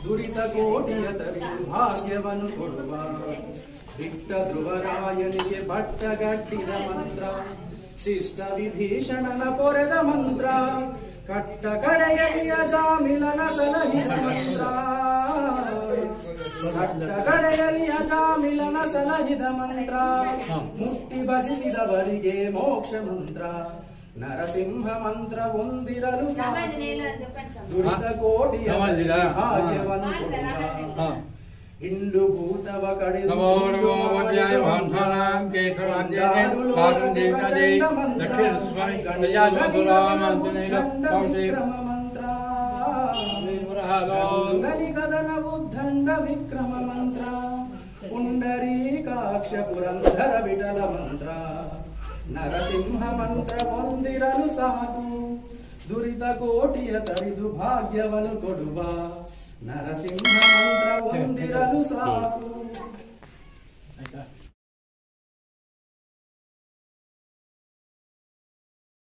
ದುರಿತ ಕೋಟಿಯ ತರಿದು ಭಾಗ್ಯವನ್ನು ಕೊಡುವ ಬಿಟ್ಟ ಧ್ರುವರಾಯನಿಗೆ ಭಟ್ಟಗಟ್ಟಿದ ಮಂತ್ರ ಶಿಷ್ಟ ವಿಭೀಷಣನ ಪೊರೆದ ಮಂತ್ರ ಕಟ್ಟ ಕಡೆಯಲಿಯ ಜಾಮಿಲನ ಸಲಹಿದ ಮಂತ್ರ ಕಟ್ಟ ಕಡೆಯಲಿಯ ಜಾಮಿಲನ ಸಲಹಿದ ಮಂತ್ರ ಮುಟ್ಟಿ ಭಜಿಸಿದವರಿಗೆ ಮೋಕ್ಷ ಮಂತ್ರ ನರಸಿಂಹ ಮಂತ್ರ ಹೊಂದಿರಲು ದುರಿತ ಕೋಟಿಯ ಭಾಗ್ಯವನ್ನು ಕೊಡುವ ಇಂಡು ಭೂತವ ಕಡಿದು ಗಲಿಗದನ ಬುದ್ಧಂಡ ವಿಕ್ರಮ ಮಂತ್ರ ಪುಂಡರೀಕಾಕ್ಷ ಪುರಂದರ ವಿಠಲ ಮಂತ್ರ ನರಸಿಂಹ ಮಂತ್ರ ಹೊಂದಿರಲು ಸಾಕು ದುರಿತ ಕೋಟಿಯ ತರಿದು ಭಾಗ್ಯವನ್ನು ಕೊಡುವ ನರಸಿಂಹ ಮಂತ್ರ ಹೊಂದಿರಲು ಸಾಕು